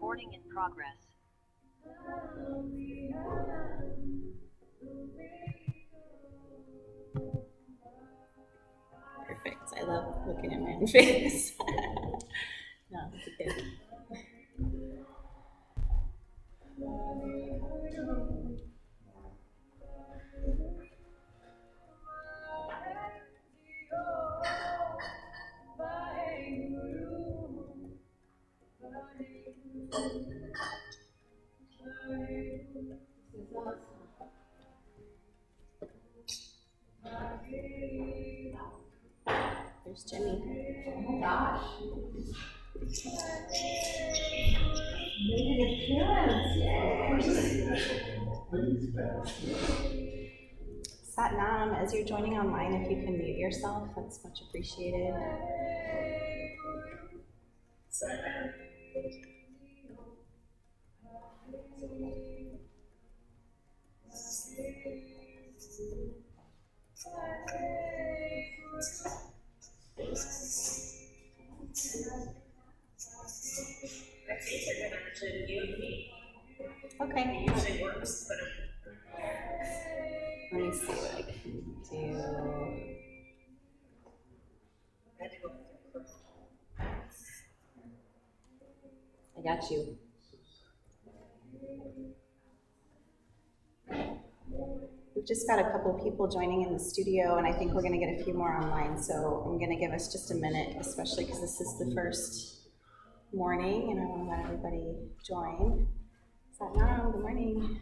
Recording in progress. Perfect. I love looking at my own face. No, it's good. There's Jimmy. Oh my gosh. Satnam, as you're joining online, if you can mute yourself, that's much appreciated. Okay. It usually works, but let me see what I can do. I got you. We've just got a couple people joining in the studio, and I think we're going to get a few more online, so I'm going to give us just a minute, especially because this is the first morning, and I want to let everybody join. Sadhana, good morning.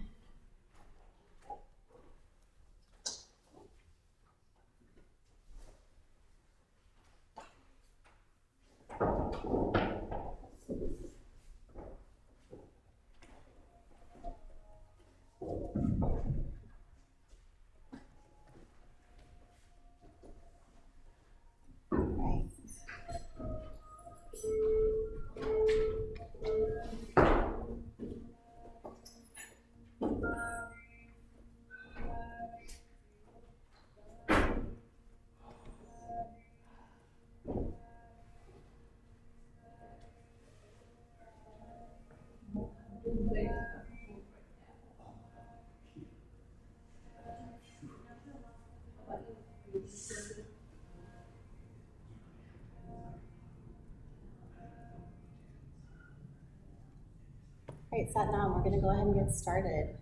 All right, Satnam, we're going to go ahead and get started.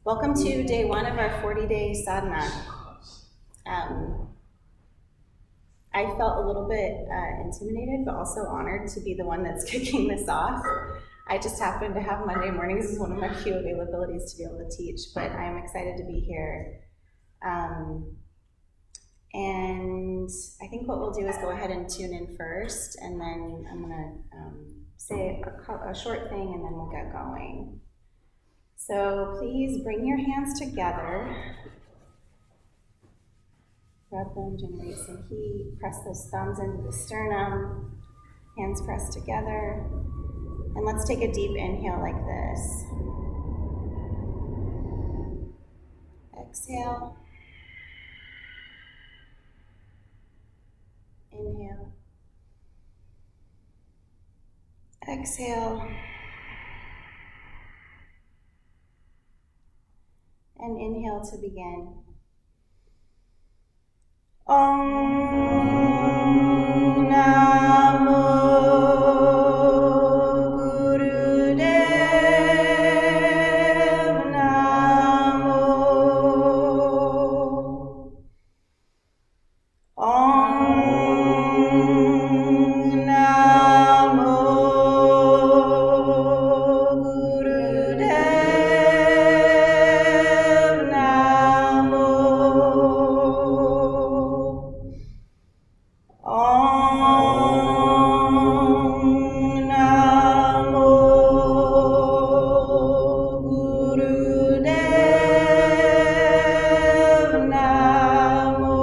Welcome to day one of our 40-day sadhana. I felt a little bit intimidated, but also honored to be the one that's kicking this off. I just happen to have Monday mornings as one of my few availabilities to be able to teach, but I'm excited to be here. And I think what we'll do is go ahead and tune in first, and then I'm going to say a short thing, and then we'll get going. So please bring your hands together. Rub them, generate some heat. Press those thumbs into the sternum. Hands pressed together. And let's take a deep inhale like this. Exhale. Inhale. Exhale. And inhale to begin. Om Namo Gurudev Namo. Om Namo Gurudev Namo. Om Namo Gurudev Namo.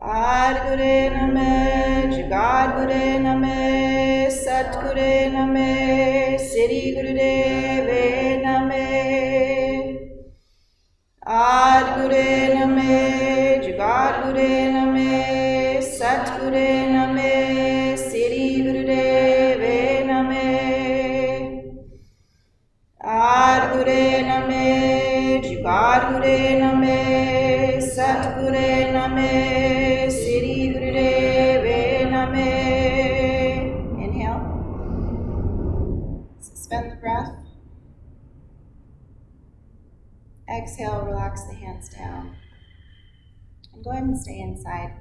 Adgure Name, Jagadgure Name, Satgure Name, Sri Gurudeve Name. Adgure Name, Jagadgure Name, Satgure Name, exhale, relax the hands down. And go ahead and stay inside.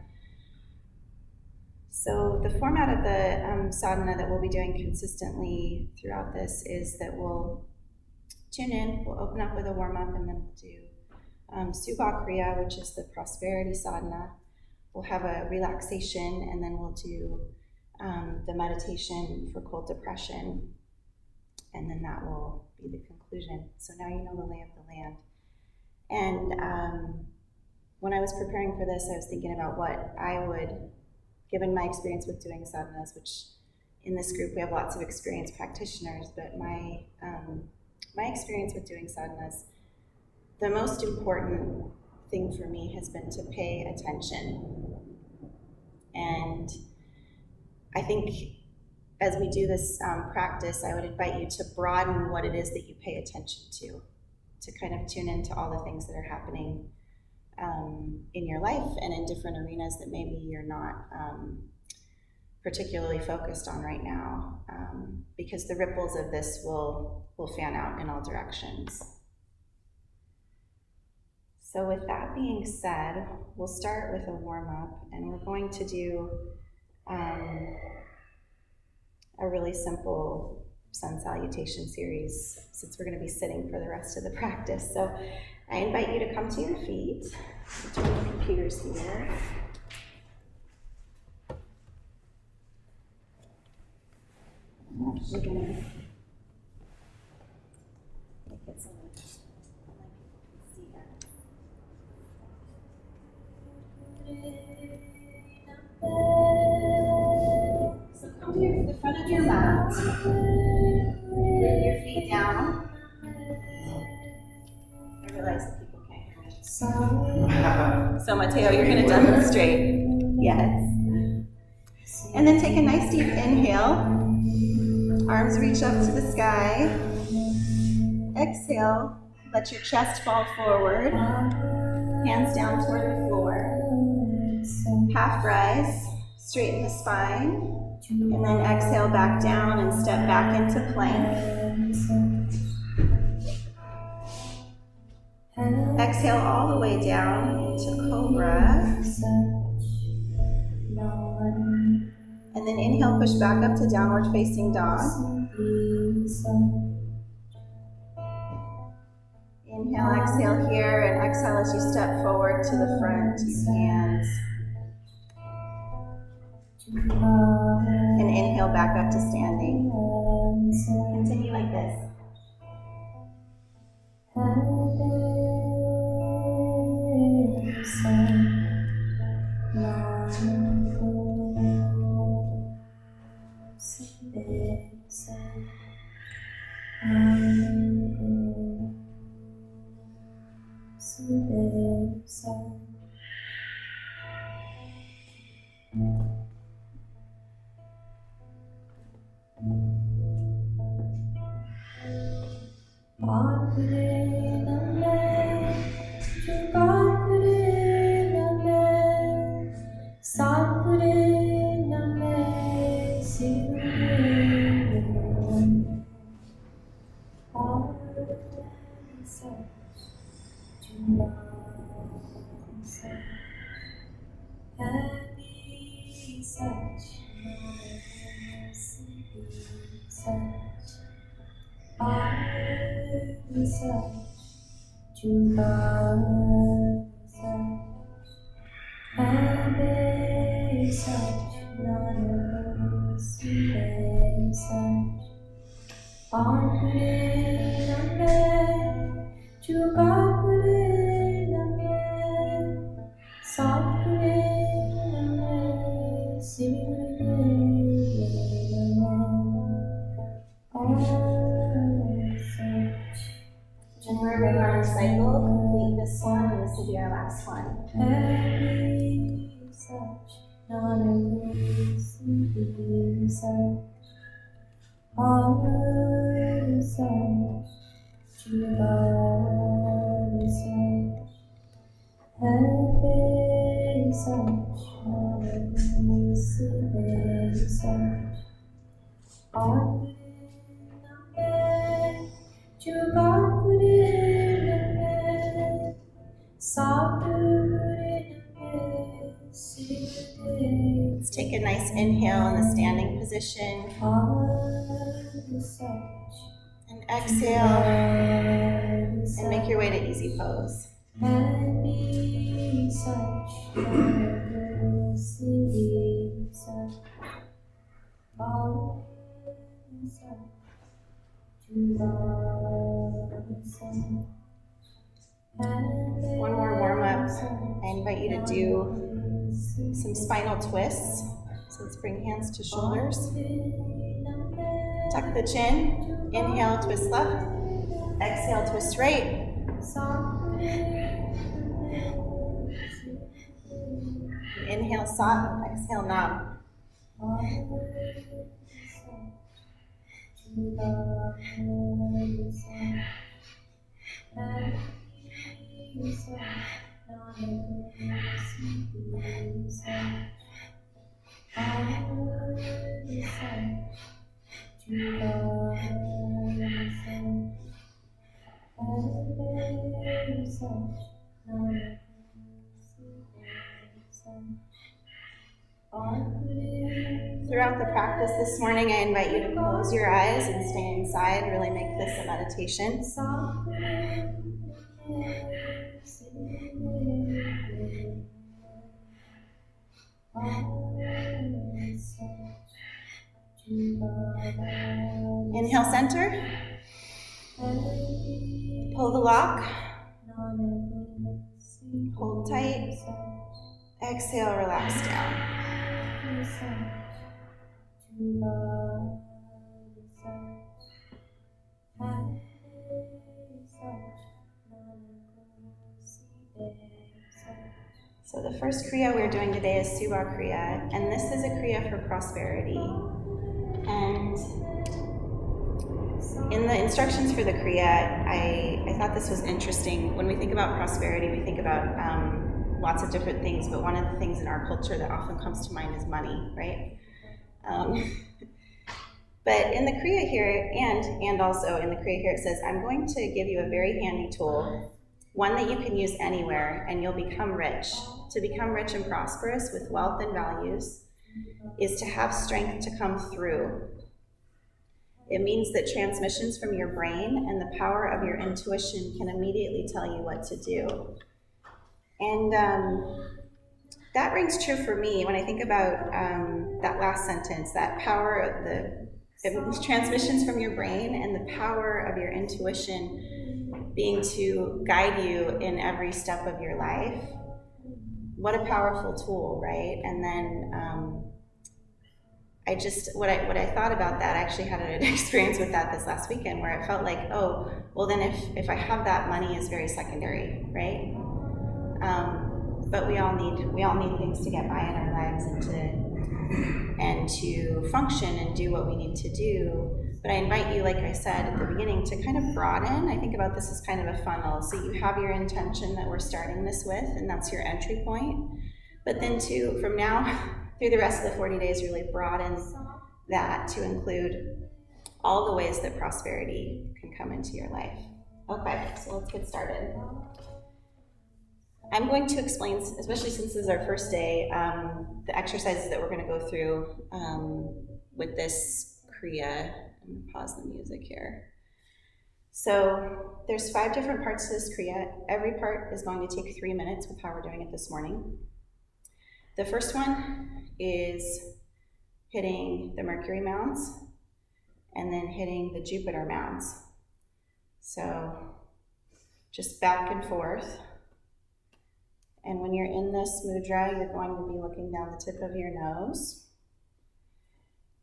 So the format of the sadhana that we'll be doing consistently throughout this is that we'll tune in, we'll open up with a warm-up, and then we'll do Subha Kriya, which is the prosperity sadhana. We'll have a relaxation, and then we'll do the meditation for cold depression, and then that will be the conclusion. So now you know the lay of the land. And when I was preparing for this, I was thinking about what I would, given my experience with doing sadhanas, which in this group we have lots of experienced practitioners, but my experience with doing sadhanas, the most important thing for me has been to pay attention. And I think as we do this practice, I would invite you to broaden what it is that you pay attention to kind of tune into all the things that are happening in your life and in different arenas that maybe you're not particularly focused on right now, because the ripples of this will fan out in all directions. So with that being said, we'll start with a warm-up, and we're going to do a really simple sun salutation series since we're going to be sitting for the rest of the practice. So I invite you to come to your feet, turn the computers here. We're going to make it so that see that. So come to the front of your mat. Bring your feet down. I realize that people can't hear me. So Matteo, you're going to demonstrate. Yes. And then take a nice deep inhale. Arms reach up to the sky. Exhale. Let your chest fall forward. Hands down toward the floor. Half rise. Straighten the spine. And then exhale back down and step back into plank. Exhale all the way down to cobra. And then inhale, push back up to downward facing dog. Inhale, exhale here, and exhale as you step forward to the front, use hands. And inhale back up to standing. Continue like this. And wherever you are in the cycle, complete this one, and this will be our last one. a nice inhale in the standing position. And exhale, and make your way to easy pose. One more warm up. I invite you to do some spinal twists. So let's bring hands to shoulders. Tuck the chin. Inhale, twist left. Exhale, twist right. Inhale, soft. Exhale, knob. Throughout the practice this morning, I invite you to close your eyes and stay inside. Really make this a meditation. Inhale, center. Pull the lock. Hold tight. Exhale, relax down. So the first Kriya we're doing today is Subha Kriya, and this is a Kriya for prosperity. And in the instructions for the Kriya, I thought this was interesting. When we think about prosperity, we think about lots of different things, but one of the things in our culture that often comes to mind is money, right? But in the Kriya here, and also in the Kriya here, it says, I'm going to give you a very handy tool, one that you can use anywhere, and you'll become rich. To become rich and prosperous with wealth and values is to have strength to come through. It means that transmissions from your brain and the power of your intuition can immediately tell you what to do. And that rings true for me when I think about that last sentence, that power of the transmissions from your brain and the power of your intuition being to guide you in every step of your life. What a powerful tool, right? And then what I thought about that, I actually had an experience with that this last weekend where it felt like, oh, well then if I have that, money is very secondary, right? But we all need things to get by in our lives and to function and do what we need to do. But I invite you, like I said at the beginning, to kind of broaden. I think about this as kind of a funnel. So you have your intention that we're starting this with, and that's your entry point. But then from now through the rest of the 40 days, really broaden that to include all the ways that prosperity can come into your life. Okay, so let's get started. I'm going to explain, especially since this is our first day, the exercises that we're going to go through with this Kriya. I'm going to pause the music here. So there's 5 different parts to this Kriya. Every part is going to take 3 minutes with how we're doing it this morning. The first one is hitting the Mercury mounds and then hitting the Jupiter mounds. So just back and forth. And when you're in this mudra, you're going to be looking down the tip of your nose.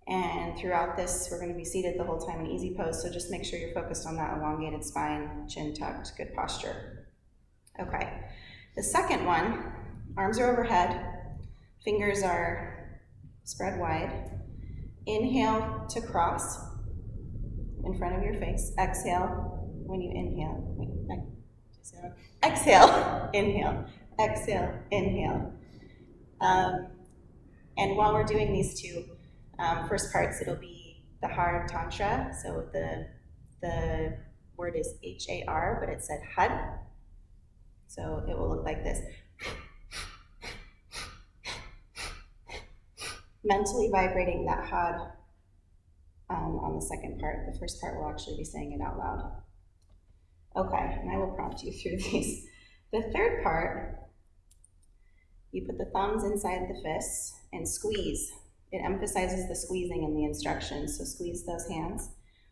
And throughout this, we're going to be seated the whole time in easy pose, so just make sure you're focused on that elongated spine, chin tucked, good posture. Okay, the second one, arms are overhead, fingers are spread wide. Inhale to cross in front of your face. Exhale when you inhale. Exhale, inhale. Exhale, inhale. And while we're doing these two first parts, it'll be the Har of Tantra. So the word is H-A-R, but it said Hud. So it will look like this. mentally vibrating that had on the second part. The first part will actually be saying it out loud. Okay, and I will prompt you through these. The third part, you put the thumbs inside the fists and squeeze. It emphasizes the squeezing in the instructions, so squeeze those hands.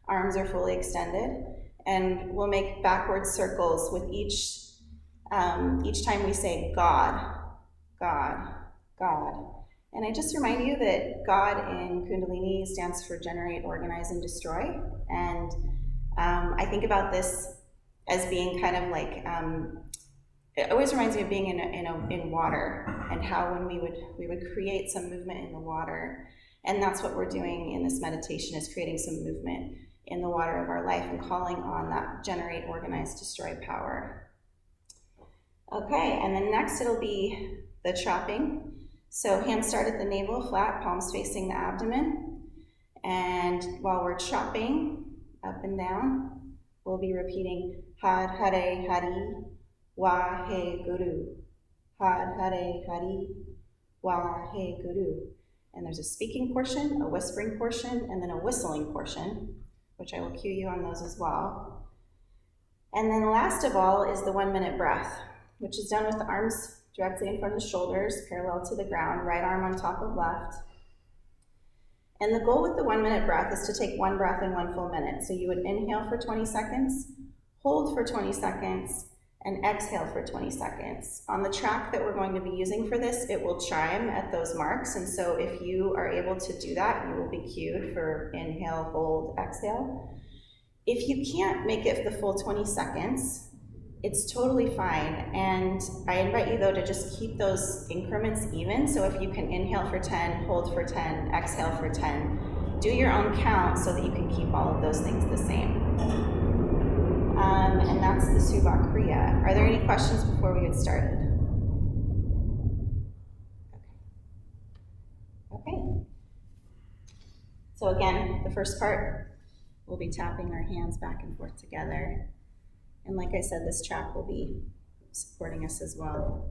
Arms are fully extended, and we'll make backward circles with each time we say God, God, God. And I just remind you that God in Kundalini stands for generate, organize, and destroy. And I think about this as being kind of like, it always reminds me of being in water, and how when we would create some movement in the water. And that's what we're doing in this meditation, is creating some movement in the water of our life and calling on that generate, organize, destroy power. Okay, and then next it'll be the chopping. So hands start at the navel, flat, palms facing the abdomen. And while we're chopping up and down, we'll be repeating Had Hare Hari, Wa He Guru. Had Hare Hari, Wa He Guru. And there's a speaking portion, a whispering portion, and then a whistling portion, which I will cue you on those as well. And then last of all is the 1 minute breath, which is done with the arms directly in front of the shoulders, parallel to the ground, right arm on top of left. And the goal with the 1 minute breath is to take one breath in 1 full minute. So you would inhale for 20 seconds, hold for 20 seconds, and exhale for 20 seconds. On the track that we're going to be using for this, it will chime at those marks. And so if you are able to do that, you will be cued for inhale, hold, exhale. If you can't make it the full 20 seconds, it's totally fine. And I invite you though to just keep those increments even. So if you can inhale for 10, hold for 10, exhale for 10, do your own count so that you can keep all of those things the same. And that's the Subha Kriya. Are there any questions before we get started? Okay. So again, the first part, we'll be tapping our hands back and forth together. And like I said, this track will be supporting us as well.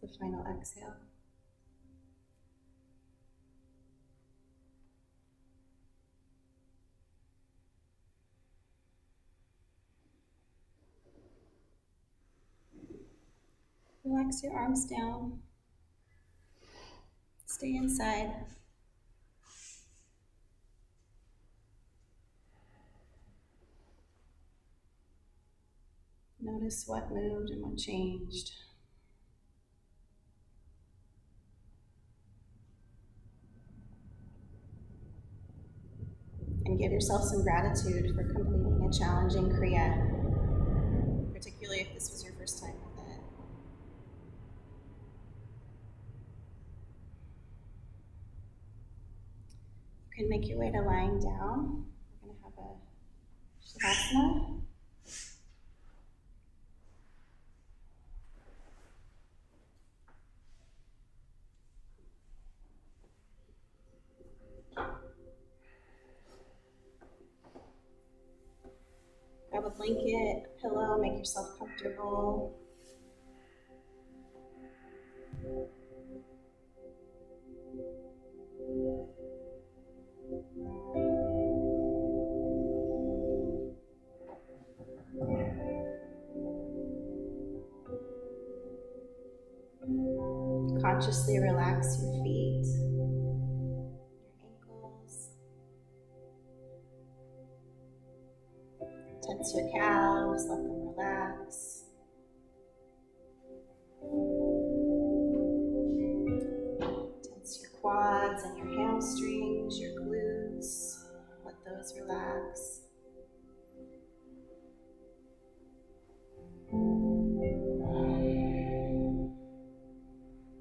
That's the final exhale. Relax your arms down. Stay inside. Notice what moved and what changed. And give yourself some gratitude for completing a challenging Kriya, particularly if this was your first time with it. You can make your way to lying down. We're going to have a Sadhana. Grab a blanket, a pillow, make yourself comfortable. Consciously relax your feet, your ankles. Tense your calves, let them relax. Tense your quads and your hamstrings, your glutes, let those relax.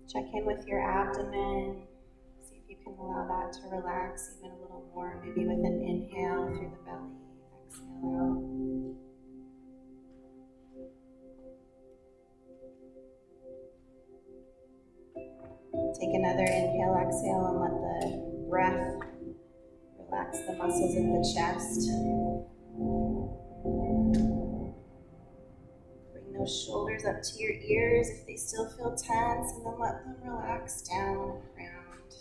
Check in with your abdomen. See if you can allow that to relax even a little more, maybe with an inhale through the belly, exhale out. Take another inhale, exhale, and let the breath relax the muscles in the chest. Bring those shoulders up to your ears if they still feel tense, and then let them relax down and around.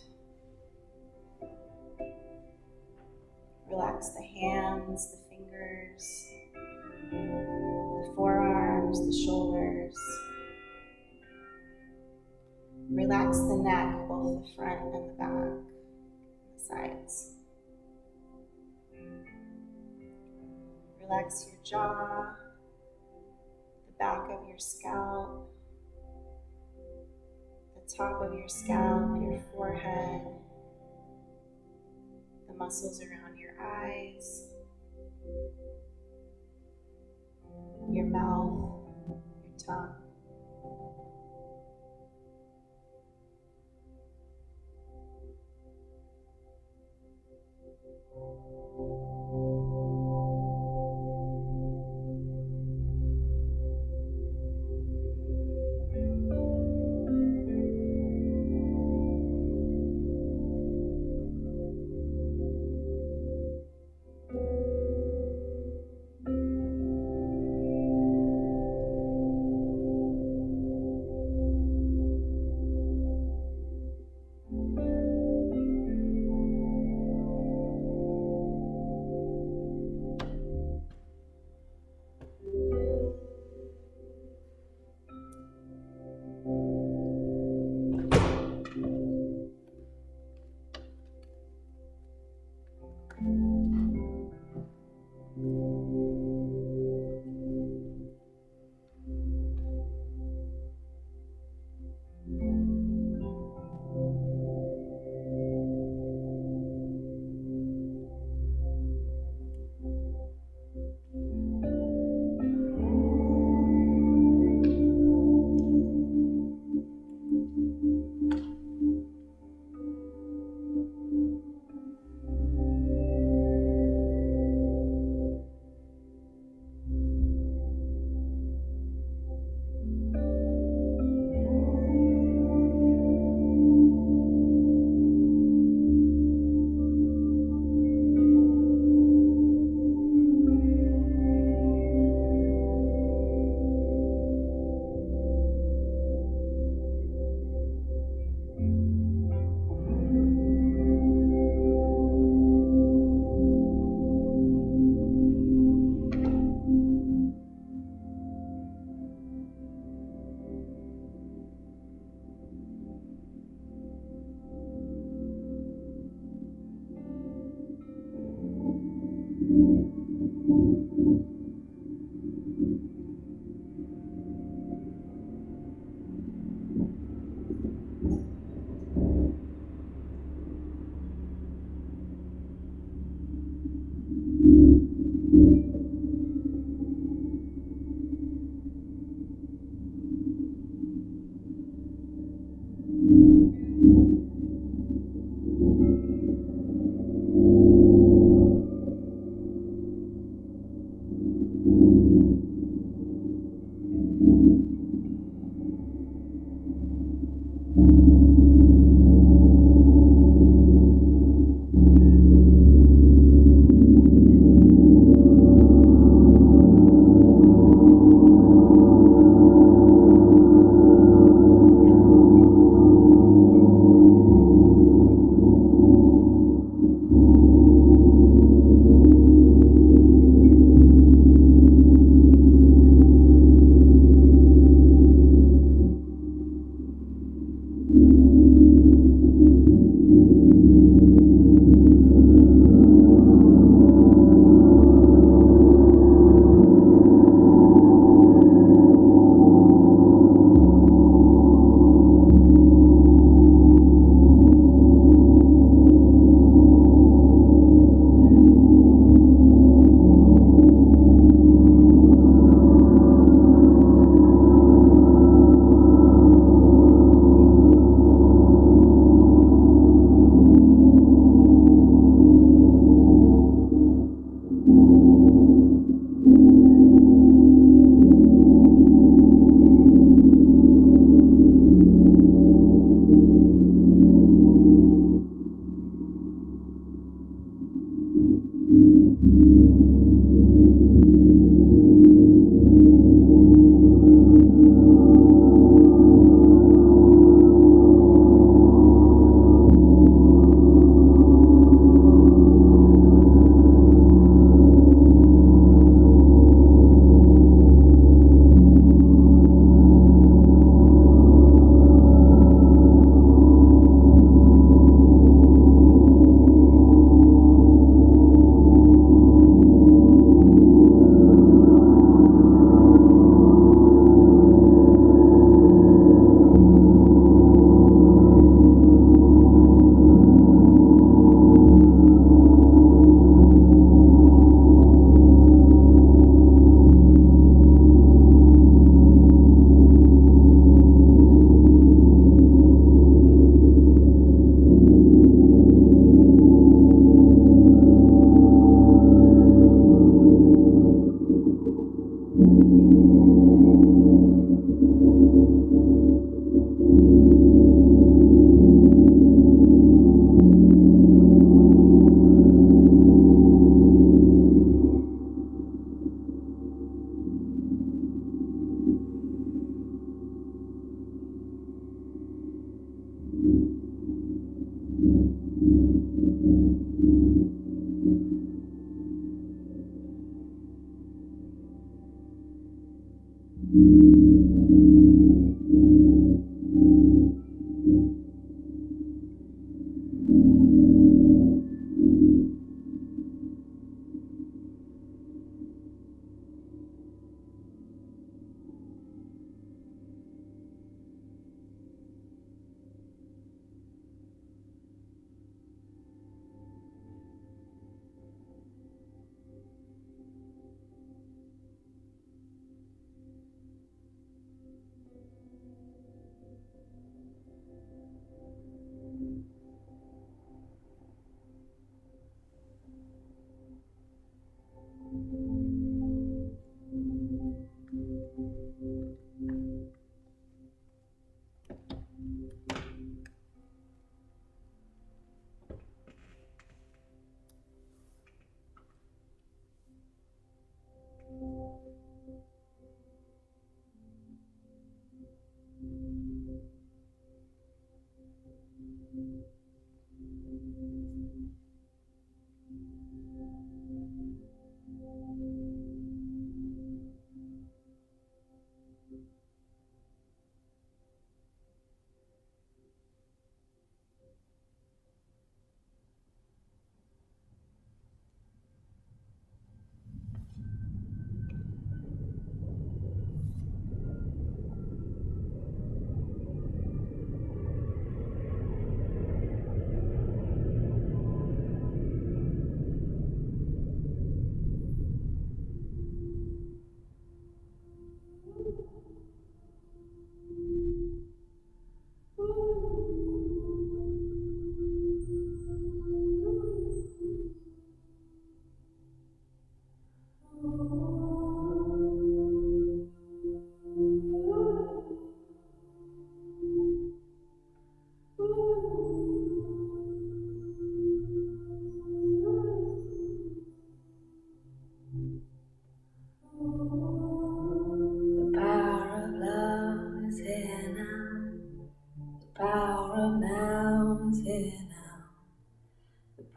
Relax the hands, the fingers, the forearms, the shoulders. Relax the neck, both the front and the back, and the sides. Relax your jaw, the back of your scalp, the top of your scalp, your forehead, the muscles around your eyes, your mouth, your tongue.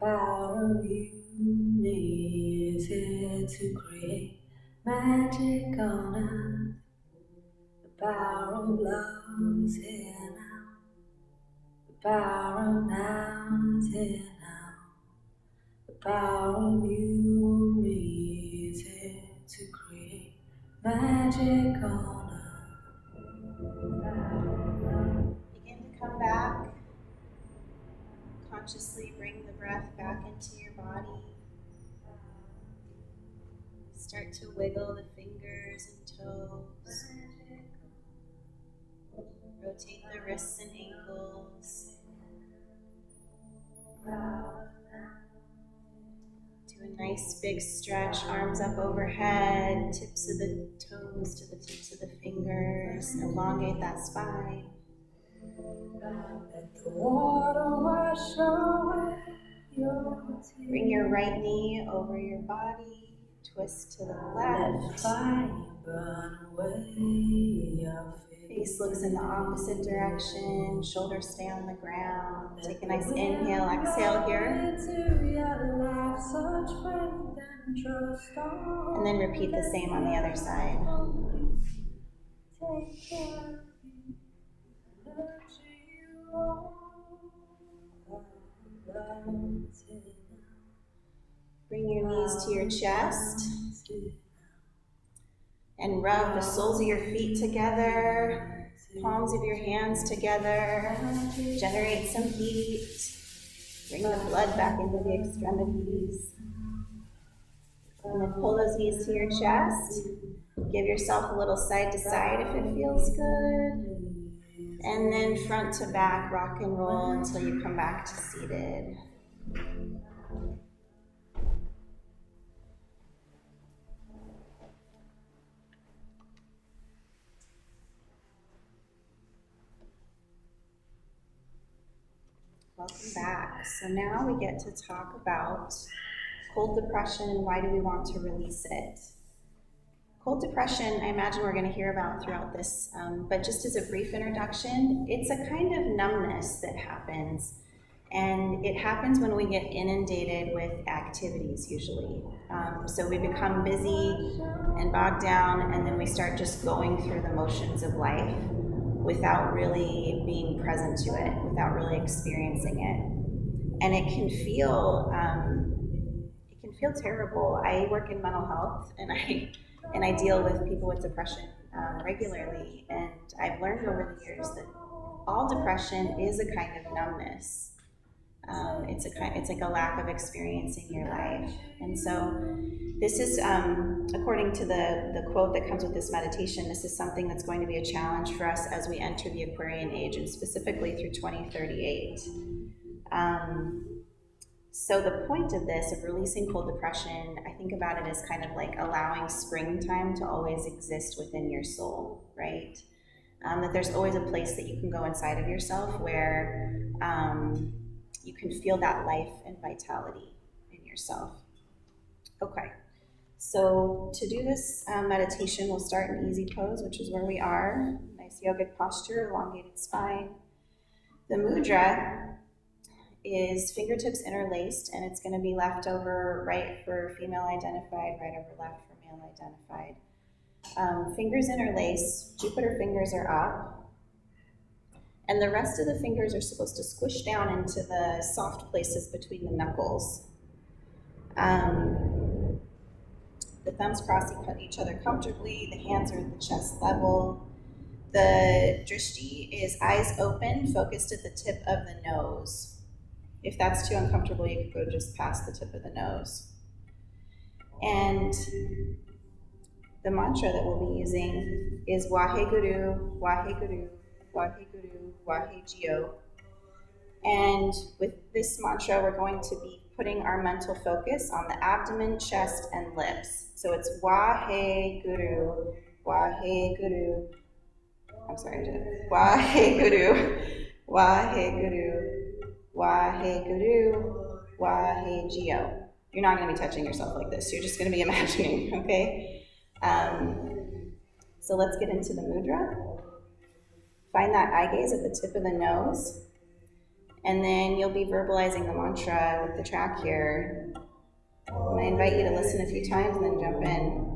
power of you is here to create magic on earth. The power of love is here now. The power of now is here now. The power of you and me is here to create magic on earth. Begin to come back. Consciously bring the breath back into your body. Start to wiggle the fingers and toes. Rotate the wrists and ankles. Do a nice big stretch, arms up overhead, tips of the toes to the tips of the fingers. Elongate that spine. Let the water wash away your tears. Bring your right knee over your body. Twist to the Let left. fire burn away your fear. Face looks in the opposite direction. Shoulders stay on the ground. Take a nice inhale, exhale here. And then repeat the same on the other side. Bring your knees to your chest and rub the soles of your feet together, palms of your hands together. Generate some heat. Bring the blood back into the extremities. And then pull those knees to your chest. Give yourself a little side to side if it feels good. And then front to back, rock and roll until you come back to seated. Welcome back. So now we get to talk about cold depression and why do we want to release it. Cold depression, I imagine we're going to hear about throughout this, but just as a brief introduction, it's a kind of numbness that happens. And it happens when we get inundated with activities, usually. So we become busy and bogged down, and then we start just going through the motions of life without really being present to it, without really experiencing it. And it can feel terrible. I work in mental health, and I deal with people with depression regularly, and I've learned over the years that all depression is a kind of numbness. It's like a lack of experiencing your life. And so this is, according to the quote that comes with this meditation, this is something that's going to be a challenge for us as we enter the Aquarian age, and specifically through 2038. So the point of this, of releasing cold depression, I think about it as kind of like allowing springtime to always exist within your soul, right? That there's always a place that you can go inside of yourself where you can feel that life and vitality in yourself. Okay, so to do this meditation, we'll start in easy pose, which is where we are. Nice yogic posture, elongated spine. The mudra is fingertips interlaced, and it's going to be left over right for female identified, right over left for male identified. Fingers interlace, Jupiter fingers are up, and the rest of the fingers are supposed to squish down into the soft places between the knuckles. The thumbs cross each other comfortably, the hands are at the chest level. The drishti is eyes open, focused at the tip of the nose. If that's too uncomfortable, you can go just past the tip of the nose. And the mantra that we'll be using is Waheguru, Waheguru, Waheguru, Wahegyo. And with this mantra, we're going to be putting our mental focus on the abdomen, chest, and lips. So it's Waheguru, Waheguru. I'm sorry, I did it. Waheguru, Waheguru, Waheguru, Wahegyo. You're not going to be touching yourself like this. You're just going to be imagining, okay? So let's get into the mudra. Find that eye gaze at the tip of the nose. And then you'll be verbalizing the mantra with the track here. And I invite you to listen a few times and then jump in.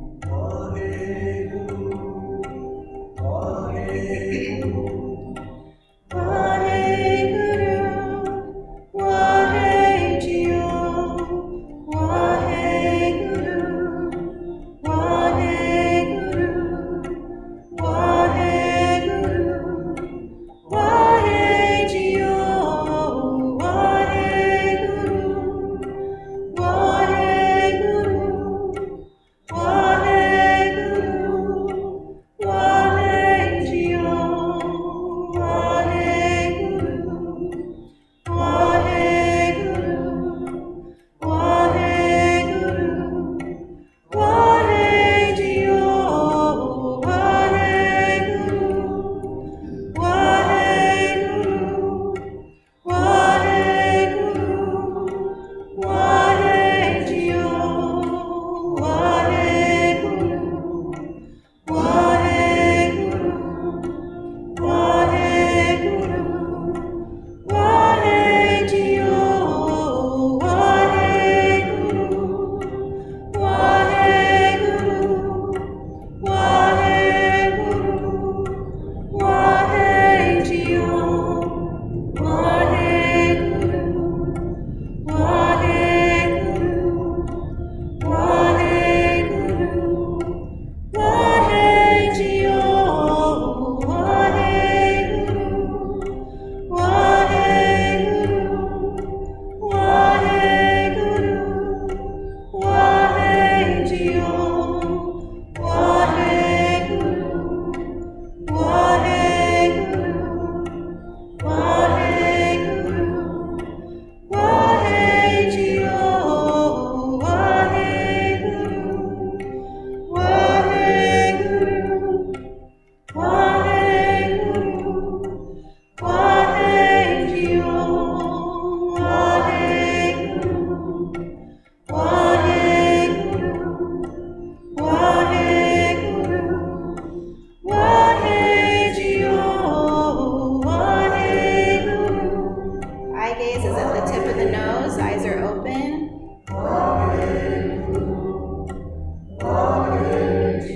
eyes are open.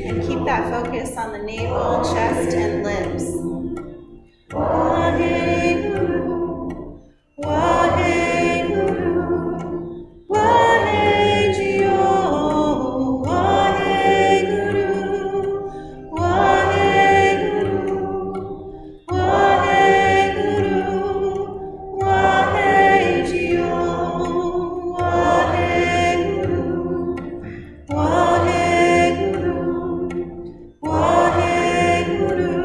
And keep that focus on the navel, chest, and lips. Waheguru, Waheguru, Waheguru, Waheguru, Waheguru, Waheguru, Waheguru, Waheguru, Waheguru,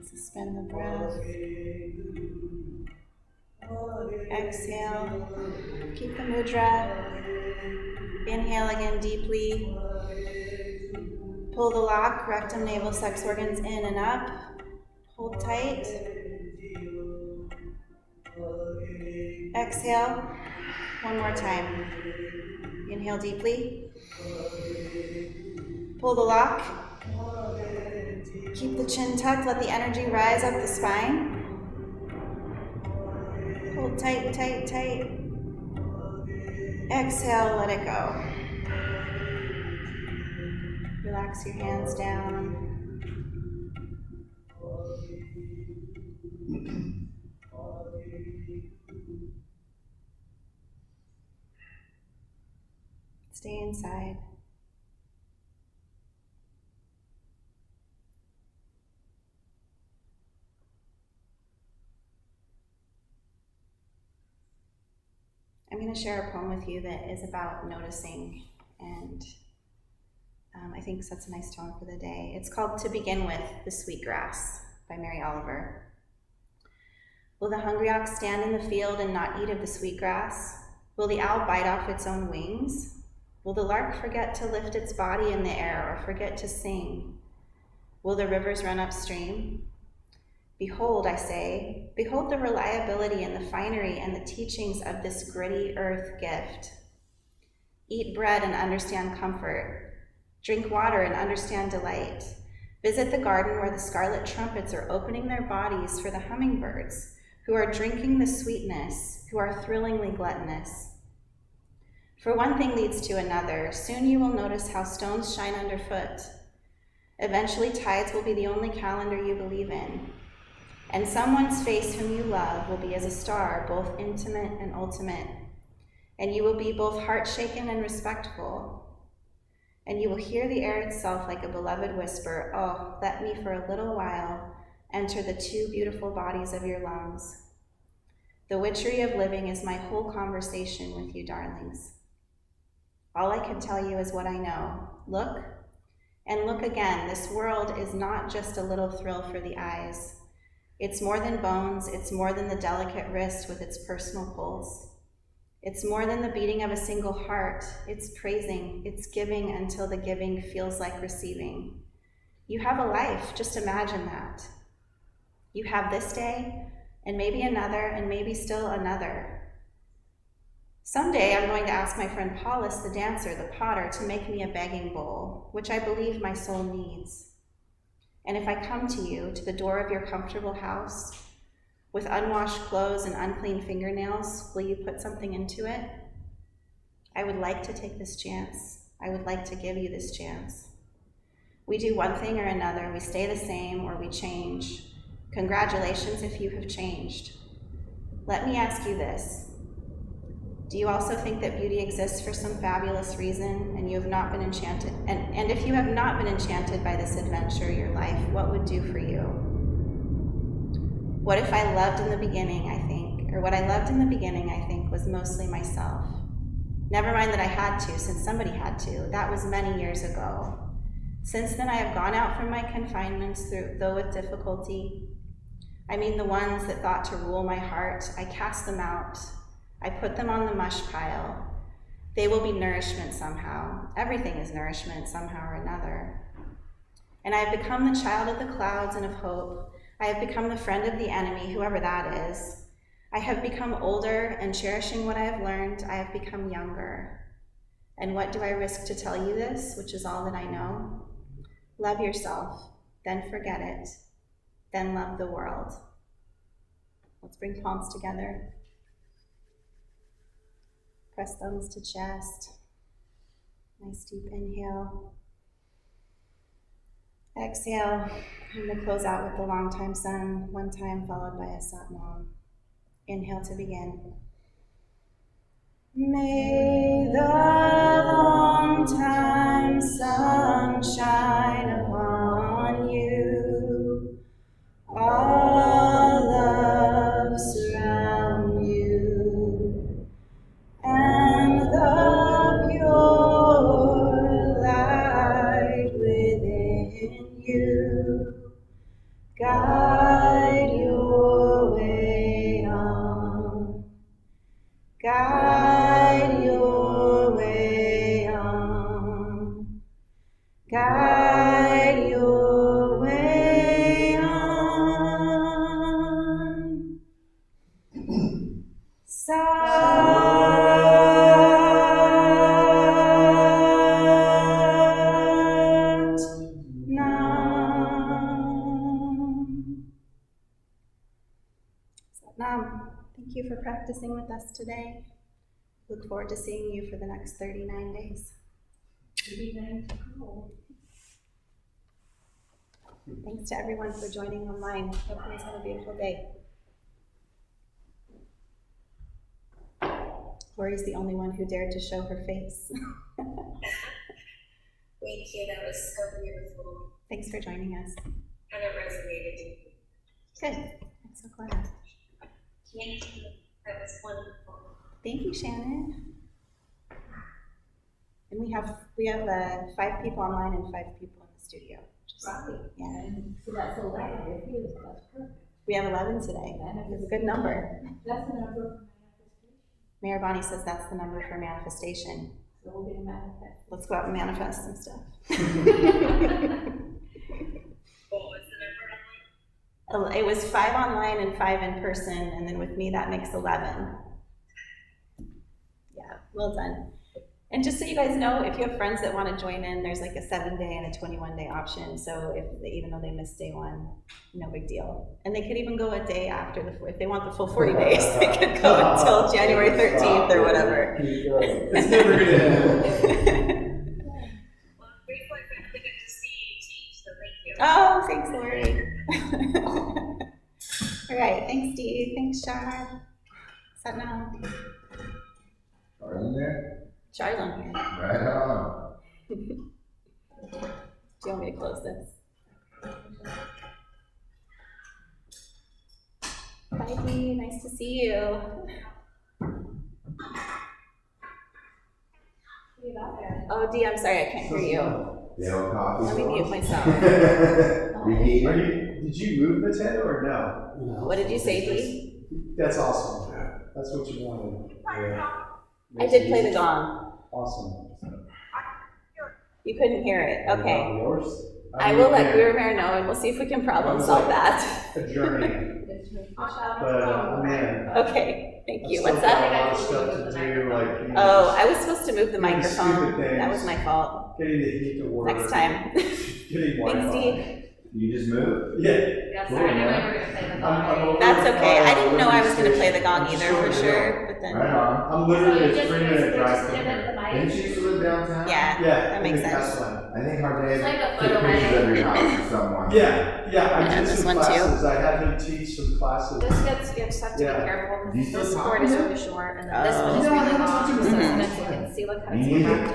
Suspend the breath. Exhale. Keep the mudra. Inhale again deeply. Pull the lock, rectum, navel, sex organs in and up. Hold tight. Exhale. One more time. Inhale deeply. Pull the lock. Keep the chin tucked. Let the energy rise up the spine. Hold tight, tight, tight. Exhale, let it go. Relax your hands down. Stay inside. I'm going to share a poem with you that is about noticing, and I think sets a nice tone for the day. It's called To Begin With, The Sweet Grass by Mary Oliver. Will the hungry ox stand in the field and not eat of the sweet grass? Will the owl bite off its own wings? Will the lark forget to lift its body in the air or forget to sing? Will the rivers run upstream? Behold, I say, behold the reliability and the finery and the teachings of this gritty earth gift. Eat bread and understand comfort. Drink water and understand delight. Visit the garden where the scarlet trumpets are opening their bodies for the hummingbirds, who are drinking the sweetness, who are thrillingly gluttonous. For one thing leads to another. Soon you will notice how stones shine underfoot. Eventually, tides will be the only calendar you believe in. And someone's face whom you love will be as a star, both intimate and ultimate. And you will be both heart-shaken and respectful. And you will hear the air itself like a beloved whisper, oh, let me for a little while enter the two beautiful bodies of your lungs. The witchery of living is my whole conversation with you, darlings. All I can tell you is what I know. Look, and look again. This world is not just a little thrill for the eyes. It's more than bones. It's more than the delicate wrist with its personal pulse. It's more than the beating of a single heart. It's praising. It's giving until the giving feels like receiving. You have a life. Just imagine that. You have this day, and maybe another, and maybe still another. Someday I'm going to ask my friend Paulus, the dancer, the potter, to make me a begging bowl, which I believe my soul needs. And if I come to you, to the door of your comfortable house, with unwashed clothes and unclean fingernails, will you put something into it? I would like to take this chance. I would like to give you this chance. We do one thing or another. We stay the same or we change. Congratulations if you have changed. Let me ask you this. Do you also think that beauty exists for some fabulous reason and you have not been enchanted? And if you have not been enchanted by this adventure, your life, what would do for you? What if I loved in the beginning, I think, or what I loved in the beginning, I think, was mostly myself. Never mind that I had to, since somebody had to. That was many years ago. Since then, I have gone out from my confinements, though with difficulty. I mean the ones that thought to rule my heart. I cast them out. I put them on the mush pile. They will be nourishment somehow. Everything is nourishment somehow or another. And I have become the child of the clouds and of hope. I have become the friend of the enemy, whoever that is. I have become older and cherishing what I have learned. I have become younger. And what do I risk to tell you this, which is all that I know? Love yourself, then forget it, then love the world. Let's bring palms together. Press thumbs to chest. Nice deep inhale. Exhale. I'm going to close out with the long time sun, one time followed by a Sadhana. Inhale to begin. May the long time sun shine upon you. All love surround you. And the pure light within you Guide your way on. Guide your way on. Satnam, thank you for practicing with us today. Look forward to seeing you for the next 39 days. 39, cool. Thanks to everyone for joining online. Hope everyone's have a beautiful day. Lori's the only one who dared to show her face. Thank you, that was so beautiful. Thanks for joining us. And it resonated. Good. I'm so glad. Thank you. That was wonderful. Thank you, Shannon. And we have 5 people online and 5 people in the studio. Right. Yeah. And so that's 11. That's perfect. We have 11 today. It's a good number. That's the number for manifestation. Mayor Bonnie says that's the number for manifestation. So we'll get a manifest. Let's go out and manifest some stuff. What was the number? It was 5 online and 5 in person, and then with me that makes 11. Yeah, well done. And just so you guys know, if you have friends that want to join in, there's like a 7-day and a 21-day option. So even though they missed day 1, no big deal. And they could even go a day after if they want the full 40 days, they could go until January 13th or whatever. It's never going to end. Well, I'm grateful I finally get to see you teach, so thank you. Oh, thanks, Lori. All right, thanks, Steve. Thanks, Shar. Satnam. Are in there? Char's on here. Right on. Do you want me to close this? Bye, Dee. Nice to see you. Oh, Dee, I'm sorry, I can't hear you. They don't coffee. Let me mute myself. Did you move the tent or no? What did you say, Dee? That's awesome. That's what you wanted. Yeah. I did play the gong. Awesome. You couldn't hear it. Okay. Yours? I will let Guru Mayor know, and we'll see if we can problem solve that. A journey. But man. Okay, thank you. What's A that? lot of stuff to do, like. Oh, I was supposed to move the Doing microphone. stupid things. That was my fault. Getting the heat to work. Next time. Getting Thanks, Wi-Fi. Dee. You just moved? Yeah. Yeah, Cool, sorry, I knew man. we were going to play the I'm gong. over- That's okay. I didn't know I was going to play the I'm gong either, sure for you sure. But then, Right on. I'm literally a Just 3-minute drive from give it here. the mic. Didn't you used to live downtown? yeah, Yeah. that makes in the sense. Crestline. I think our dad It's like a took photo pictures of wedding. your house for someone. Yeah. I And did this some one too. classes. I had him teach some classes. This gets have to Yeah. be careful Do you because still this cord talk is to really short and then this one is Oh. really long, so Mhm. sometimes you can see, look how it's Me neither. wrapped.